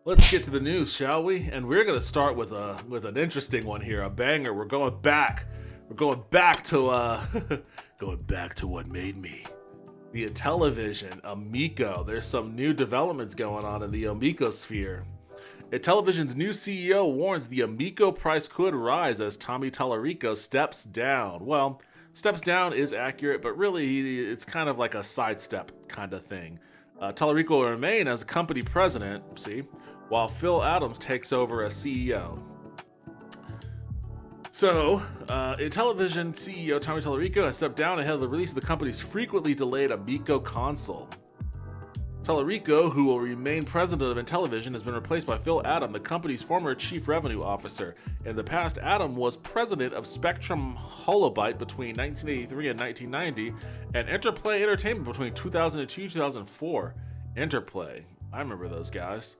Let's get to the news, shall we? And we're gonna start with an interesting one here, a banger. We're going back. We're going back to going back to what made me. The Intellivision Amico. There's some new developments going on in the Amico sphere. Intellivision's new CEO warns the Amico price could rise as Tommy Tallarico steps down. Well, steps down is accurate, but really it's kind of like a sidestep kind of thing. Tallarico will remain as company president, while Phil Adams takes over as CEO. So, Intellivision CEO Tommy Tallarico has stepped down ahead of the release of the company's frequently delayed Amico console. Tallarico, who will remain president of Intellivision, has been replaced by Phil Adams, the company's former chief revenue officer. In the past, Adams was president of Spectrum Holobyte between 1983 and 1990, and Interplay Entertainment between 2002 and 2004. Interplay. I remember those guys.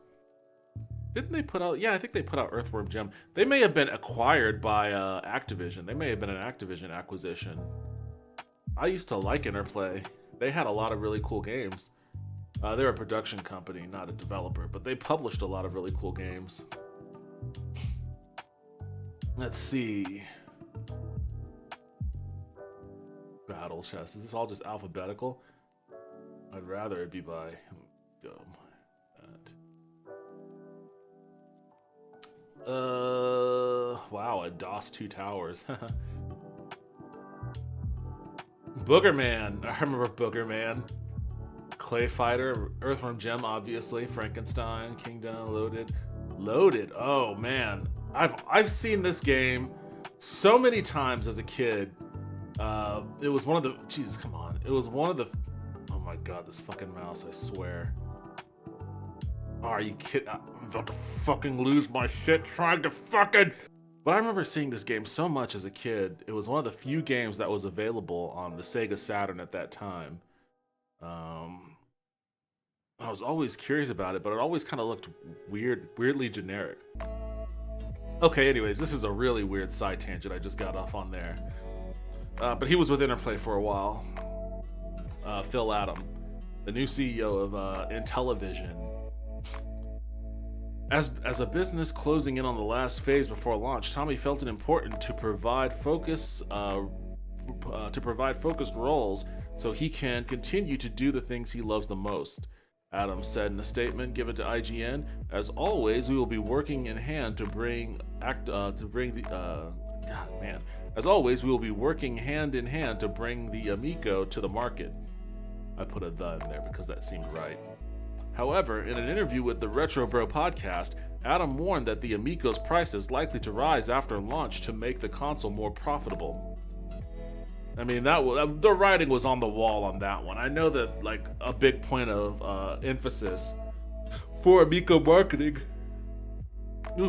Didn't they put out... Yeah, I think they put out Earthworm Jim. They may have been acquired by Activision. They may have been an Activision acquisition. I used to like Interplay. They had a lot of really cool games. They're a production company, not a developer, but they published a lot of really cool games. Let's see. Battle chess. Is this all just alphabetical? I'd rather it be by... Go. Wow, I DOS 2 towers. Boogerman. I remember Boogerman. Clay Fighter, Earthworm Jim, obviously, Frankenstein, Kingdom, Loaded. Oh man, I've seen this game so many times as a kid. It was one of the... Jesus, come on. It was one of the... Oh my god, this fucking mouse, I swear. Oh, are you kidding? I'm about to fucking lose my shit trying to fucking... But I remember seeing this game so much as a kid. It was one of the few games that was available on the Sega Saturn at that time. I was always curious about it, but it always kind of looked weirdly generic. Okay, anyways, this is a really weird side tangent I just got off on there. But he was with Interplay for a while. Phil Adams, the new CEO of Intellivision. As a business closing in on the last phase before launch, Tommy felt it important to provide focused roles so he can continue to do the things he loves the most. Adams said in a statement given to IGN, "As always, we will be working in hand to bring As always, we will be working hand in hand to bring the Amico to the market." I put a "the" in there because that seemed right. However, in an interview with the Retro Bro podcast, Adam warned that the Amico's price is likely to rise after launch to make the console more profitable. I mean, the writing was on the wall on that one. I know that, like, a big point of emphasis for Amico marketing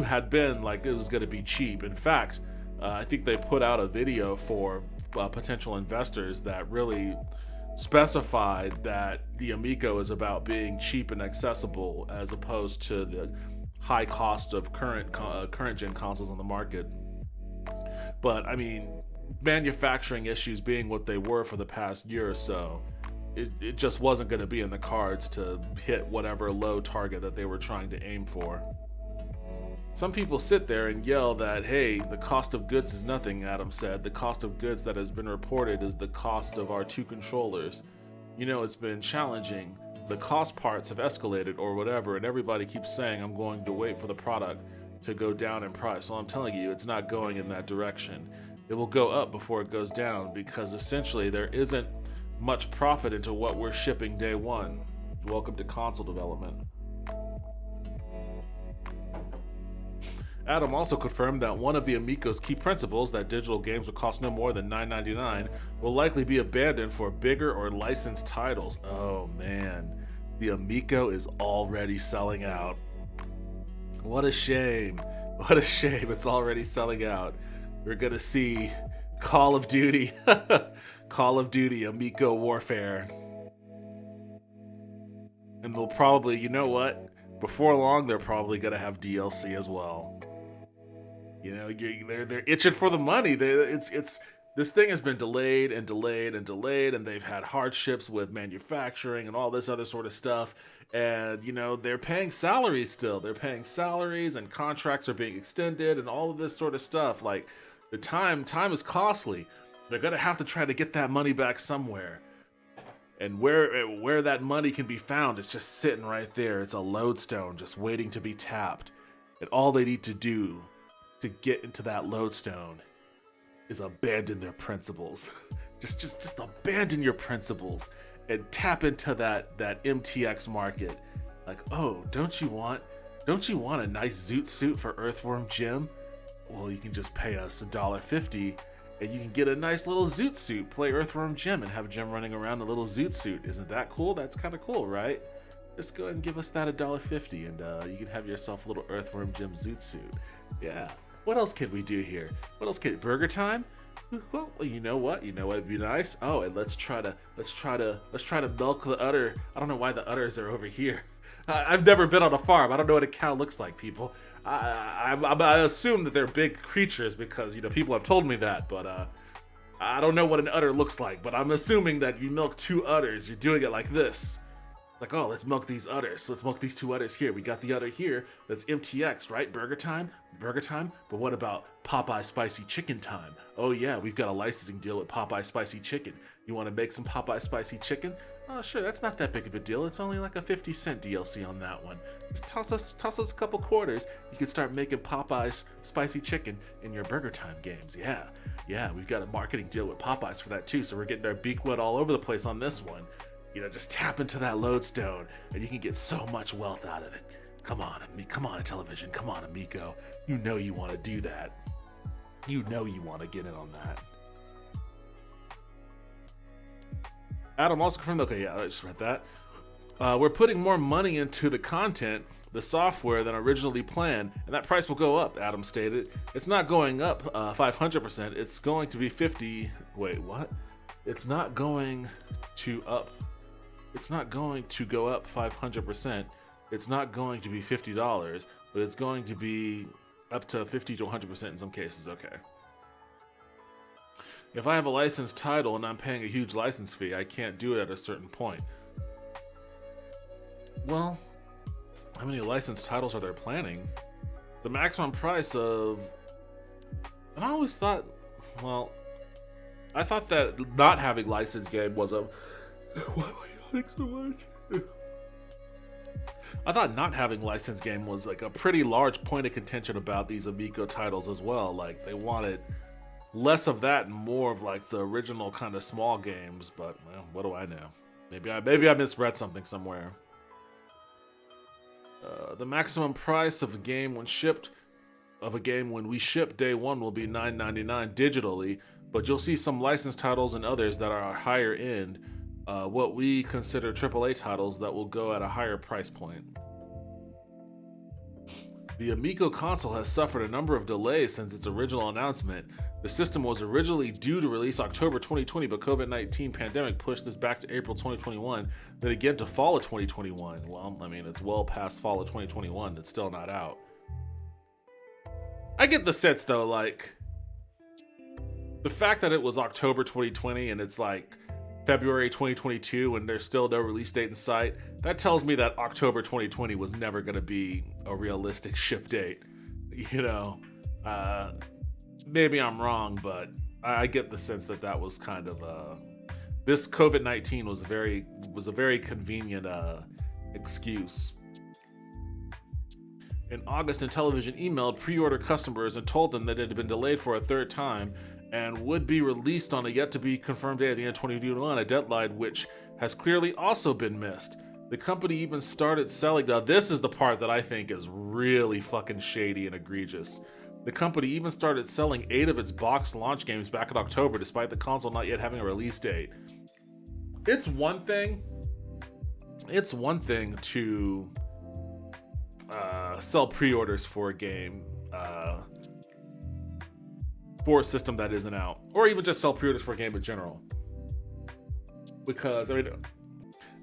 had been, like, it was going to be cheap. In fact, I think they put out a video for potential investors that really specified that the Amico is about being cheap and accessible as opposed to the high cost of current gen consoles on the market. But, I mean, manufacturing issues being what they were for the past year or so, it just wasn't going to be in the cards to hit whatever low target that they were trying to aim for. Some people sit there and yell that, hey, the cost of goods is nothing, Adam said. The cost of goods that has been reported is the cost of our 2 controllers. You know, it's been challenging. The cost parts have escalated or whatever, and everybody keeps saying I'm going to wait for the product to go down in price. Well, I'm telling you, it's not going in that direction. It will go up before it goes down because essentially there isn't much profit into what we're shipping day one. Welcome to console development. Adam also confirmed that one of the Amico's key principles, that digital games will cost no more than $9.99, will likely be abandoned for bigger or licensed titles. Oh man, the Amico is already selling out. What a shame. What a shame, it's already selling out. We're gonna see Call of Duty, Call of Duty Amico Warfare. And they'll probably, you know what? Before long, they're probably gonna have DLC as well. You know, they're itching for the money. This thing has been delayed and delayed and delayed, and they've had hardships with manufacturing and all this other sort of stuff. And, they're paying salaries still. They're paying salaries and contracts are being extended and all of this sort of stuff. Like, the time is costly. They're going to have to try to get that money back somewhere. And where that money can be found is just sitting right there. It's a lodestone just waiting to be tapped. And all they need to do to get into that lodestone is abandon their principles. just abandon your principles and tap into that MTX market. Like, oh, don't you want a nice zoot suit for Earthworm Jim? Well, you can just pay us $1.50 and you can get a nice little zoot suit, play Earthworm Jim, and have Jim running around in a little zoot suit. Isn't that cool? That's kind of cool, right? Just go ahead and give us that $1.50 and you can have yourself a little Earthworm Jim zoot suit. Yeah. What else can we do here? Burger time? Well, you know what? It'd be nice. Oh, and let's try to milk the udder. I don't know why the udders are over here. I've never been on a farm. I don't know what a cow looks like, people. I assume that they're big creatures because people have told me that, but I don't know what an udder looks like. But I'm assuming that you milk two udders. You're doing it like this. Like, oh, let's milk these udders. Let's milk these two udders here. We got the udder here. That's MTX, right? Burger time. But what about Popeye Spicy Chicken time? Oh yeah, we've got a licensing deal with Popeye Spicy Chicken. You want to make some Popeye Spicy Chicken? Oh sure, that's not that big of a deal. It's only like a 50-cent DLC on that one. Just toss us a couple quarters. You can start making Popeye's Spicy Chicken in your Burger Time games. Yeah, we've got a marketing deal with Popeyes for that too. So we're getting our beak wet all over the place on this one. Just tap into that lodestone and you can get so much wealth out of it. Come on, Intellivision. Come on, Amico. You know you want to do that. You know you want to get in on that. Adam also confirmed, okay, yeah, I just read that. We're putting more money into the content, the software, than originally planned, and that price will go up, Adam stated. It's not going up 500%. It's going to be 50... Wait, what? It's not going to go up 500%. It's not going to be $50, but it's going to be up to 50 to 100% in some cases. Okay. If I have a licensed title and I'm paying a huge license fee, I can't do it at a certain point. Well, how many licensed titles are they planning? The maximum price of... And I always thought... Well, I thought that not having licensed game was a... Why am I yawning so much? I thought not having licensed game was like a pretty large point of contention about these Amico titles as well. Like they wanted less of that and more of like the original kind of small games. But well, what do I know? Maybe I misread something somewhere. The maximum price of a game when we ship day one will be $9.99 digitally, but you'll see some licensed titles and others that are higher end. What we consider AAA titles that will go at a higher price point. The Amico console has suffered a number of delays since its original announcement. The system was originally due to release October 2020, but COVID-19 pandemic pushed this back to April 2021, then again to fall of 2021. Well, I mean, it's well past fall of 2021. It's still not out. I get the sense, though, like, the fact that it was October 2020 and it's like February 2022 and there's still no release date in sight, that tells me that October 2020 was never going to be a realistic ship date. Maybe I'm wrong, but I get the sense that was kind of this COVID-19 was a very convenient excuse. In August, Intellivision emailed pre-order customers and told them that it had been delayed for a third time and would be released on a yet-to-be-confirmed date at the end of 2021, a deadline which has clearly also been missed. The company even started selling... Now, this is the part that I think is really fucking shady and egregious. The company even started selling 8 of its box launch games back in October, despite the console not yet having a release date. It's one thing to sell pre-orders for a game, for a system that isn't out, or even just sell pre-orders for a game in general. Because I mean,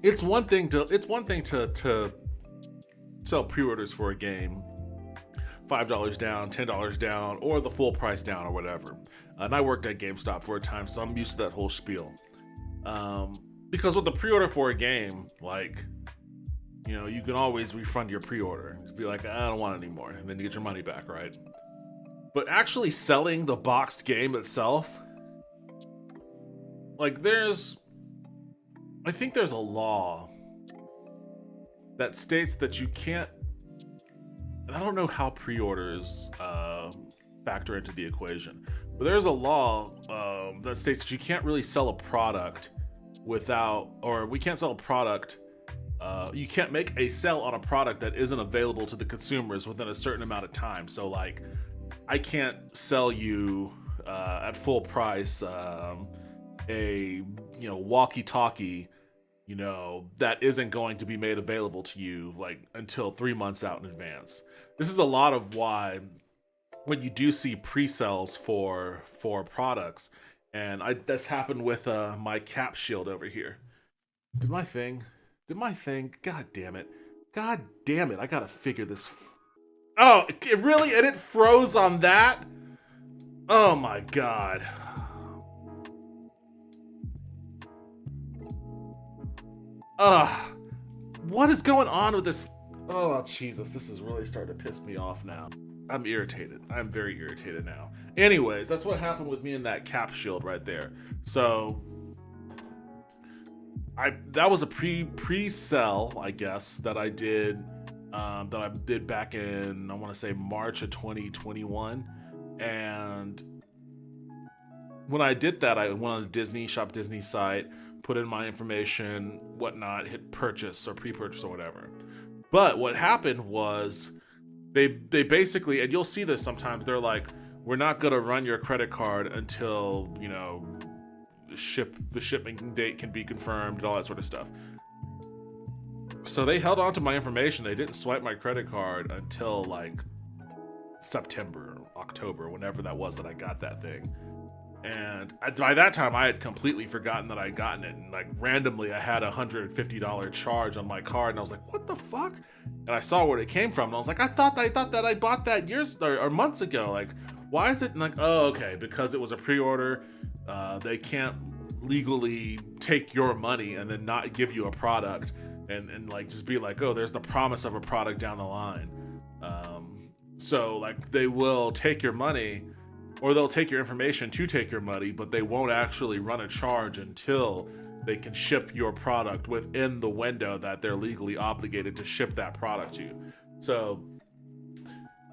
it's one thing to sell pre-orders for a game, $5 down, $10 down, or the full price down, or whatever. And I worked at GameStop for a time, so I'm used to that whole spiel. Because with the pre-order for a game, like, you can always refund your pre-order. Just be like, I don't want it anymore, and then you get your money back, right? But actually selling the boxed game itself, like I think there's a law that states that you can't, and I don't know how pre-orders factor into the equation, but there's a law that states that you can't really sell a product we can't sell a product, you can't make a sell on a product that isn't available to the consumers within a certain amount of time. So like, I can't sell you at full price a walkie-talkie that isn't going to be made available to you like until 3 months out in advance. This is a lot of why when you do see pre-sales for products, and this happened with my cap shield over here. Did my thing? God damn it! I gotta figure this. Oh, it really? And it froze on that? Oh my god. What is going on with this? Oh, Jesus, this is really starting to piss me off now. I'm irritated. I'm very irritated now. Anyways, that's what happened with me in that cap shield right there. So, that was a pre-sell, I guess, that I did back in, I want to say March of 2021. And when I did that, I went on the Disney site, put in my information, whatnot, hit purchase or pre-purchase or whatever. But what happened was they basically, and you'll see this sometimes, they're like, we're not going to run your credit card until, the shipping date can be confirmed and all that sort of stuff. So they held on to my information. They didn't swipe my credit card until like September, October, whenever that was that I got that thing. And by that time, I had completely forgotten that I'd gotten it. And like randomly, I had a $150 charge on my card, and I was like, "What the fuck?" And I saw where it came from, and I was like, "I thought that I bought that years or months ago. Like, why is it?" And like, "Oh, okay, because it was a pre-order. They can't legally take your money and then not give you a product, and like just be like, oh, there's the promise of a product down the line. So like they will take your money." Or they'll take your information to take your money, but they won't actually run a charge until they can ship your product within the window that they're legally obligated to ship that product to. So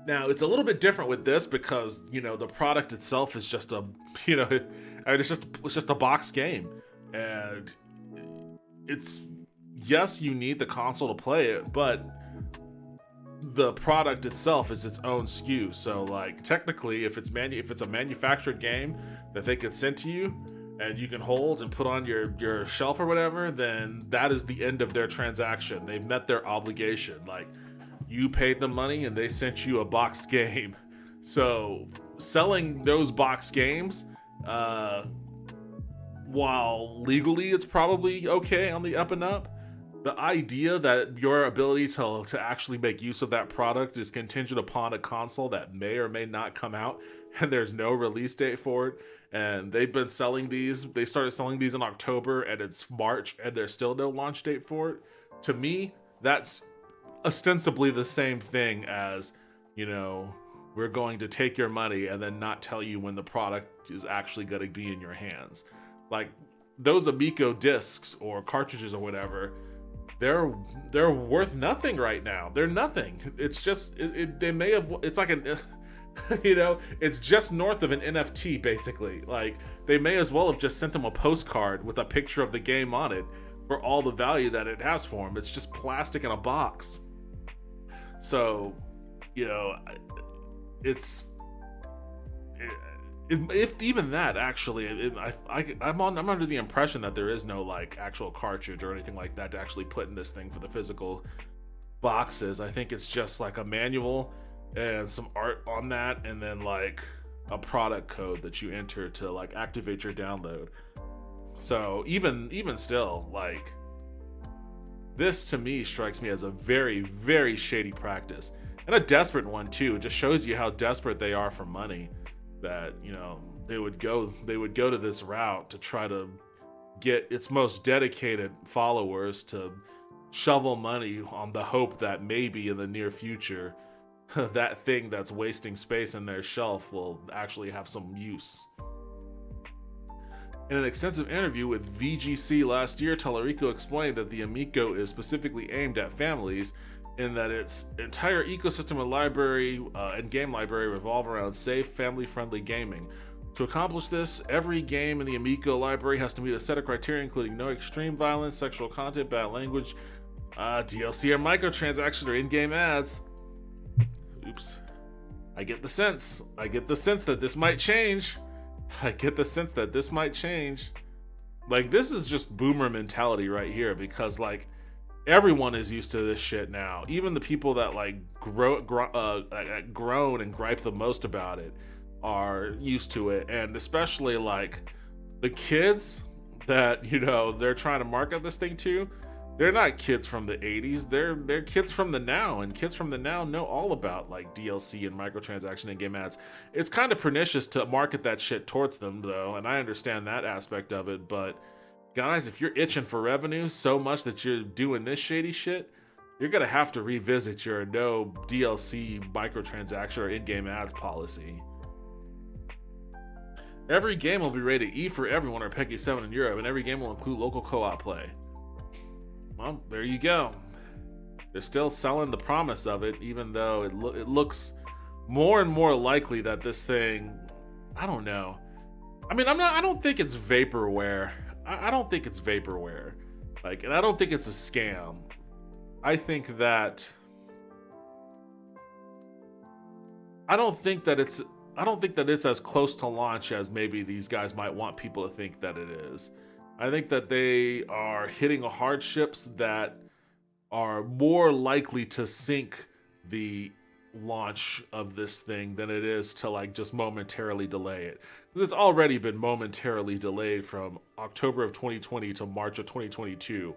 now it's a little bit different with this because, the product itself is just it's just a box game. And yes, you need the console to play it, but the product itself is its own SKU. So like technically if it's a manufactured game that they can send to you and you can hold and put on your shelf or whatever, then that is the end of their transaction. They've met their obligation. Like, you paid them money and they sent you a boxed game. So selling those boxed games, while legally it's probably okay on the up and up, the idea that your ability to actually make use of that product is contingent upon a console that may or may not come out, and there's no release date for it, and they started selling these in October, and it's March, and there's still no launch date for it. To me, that's ostensibly the same thing as, we're going to take your money and then not tell you when the product is actually going to be in your hands. Like, those Amico discs or cartridges or whatever, they're worth nothing right now. They're nothing. It's just they may have. It's like an, it's just north of an NFT basically. Like, they may as well have just sent them a postcard with a picture of the game on it for all the value that it has for them. It's just plastic in a box. So, if even that actually, I'm under the impression that there is no like actual cartridge or anything like that to actually put in this thing for the physical boxes. I think it's just like a manual and some art on that, and then like a product code that you enter to like activate your download. So even still, like, this to me strikes me as a very, very shady practice, and a desperate one too. It just shows you how desperate they are for money, that they would go to this route to try to get its most dedicated followers to shovel money on the hope that maybe in the near future that thing that's wasting space in their shelf will actually have some use. In an extensive interview with VGC last year, Tallarico explained that the Amico is specifically aimed at families in that its entire ecosystem and library and game library revolve around safe, family-friendly gaming. To accomplish this, every game in the Amico library has to meet a set of criteria including no extreme violence, sexual content, bad language, DLC or microtransactions or in-game ads. Oops. I get the sense that this might change. Like, this is just boomer mentality right here, because like everyone is used to this shit now. Even the people that like groan and gripe the most about it are used to it, and especially like the kids that, you know, they're trying to market this thing to. They're not kids from the 80s. They're kids from the now, and kids from the now know all about like DLC and microtransaction and game ads. It's kind of pernicious to market that shit towards them though, and I understand that aspect of it, but guys, if you're itching for revenue so much that you're doing this shady shit, you're gonna have to revisit your no DLC, microtransaction, or in-game ads policy. Every game will be rated E for everyone or PEGI 7 in Europe, and every game will include local co-op play. Well, there you go. They're still selling the promise of it, even though it looks more and more likely that this thing, I don't know. I mean, I don't think it's vaporware. I don't think it's vaporware. Like, and I don't think it's a scam. I think that it's as close to launch as maybe these guys might want people to think that it is. I think that they are hitting hardships that are more likely to sink the launch of this thing than it is to like just momentarily delay it. Because it's already been momentarily delayed from October of 2020 to March of 2022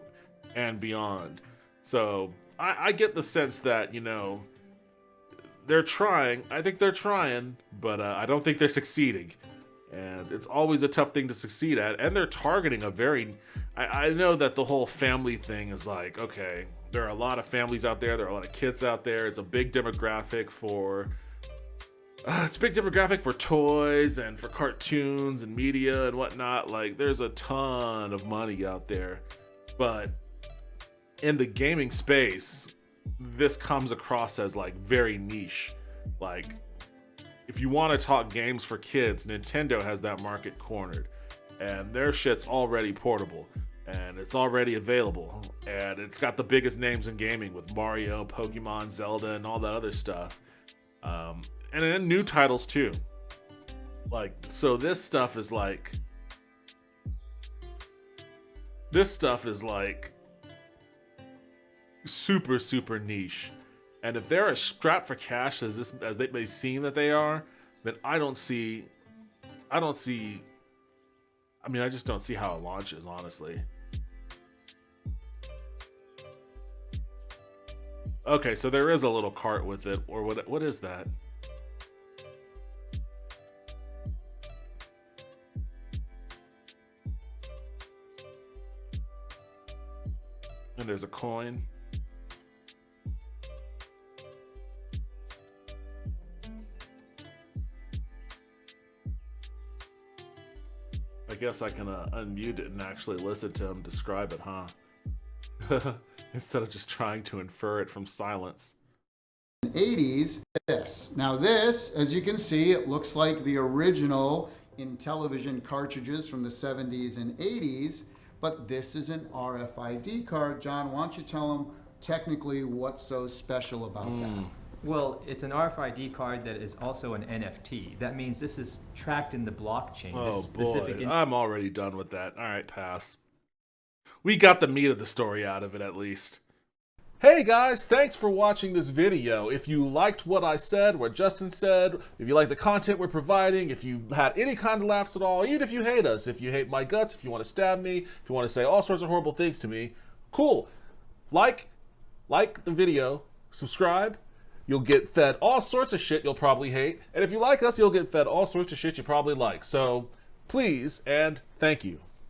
and beyond. So I get the sense that, you know, they're trying. I think they're trying, but I don't think they're succeeding. And it's always a tough thing to succeed at. And they're targeting a very... I know that the whole family thing is like, okay, there are a lot of families out there. There are a lot of kids out there. It's a big demographic for... it's a big demographic for toys and for cartoons and media and whatnot. Like, there's a ton of money out there. But in the gaming space, this comes across as, like, very niche. Like... if you want to talk games for kids, Nintendo has that market cornered. And their shit's already portable. And it's already available. And it's got the biggest names in gaming with Mario, Pokemon, Zelda, and all that other stuff. And then new titles too. Like, so this stuff is like... super, super niche. And if they're as strapped for cash as they may seem that they are, then I just don't see how it launches, honestly. Okay, so there is a little cart with it, or what is that? And there's a coin. I guess I can unmute it and actually listen to him describe it, huh? Instead of just trying to infer it from silence. 80s, this. Now this, as you can see, it looks like the original Intellivision cartridges from the 70s and 80s, but this is an RFID card. John, why don't you tell them technically what's so special about that? Well, it's an RFID card that is also an NFT. That means this is tracked in the blockchain. Oh boy, I'm already done with that. All right, pass. We got the meat of the story out of it at least. Hey guys, thanks for watching this video. If you liked what I said, what Justin said, if you like the content we're providing, if you had any kind of laughs at all, even if you hate us, if you hate my guts, if you want to stab me, if you want to say all sorts of horrible things to me, cool. Like the video, subscribe. You'll get fed all sorts of shit you'll probably hate. And if you like us, you'll get fed all sorts of shit you probably like. So please and thank you.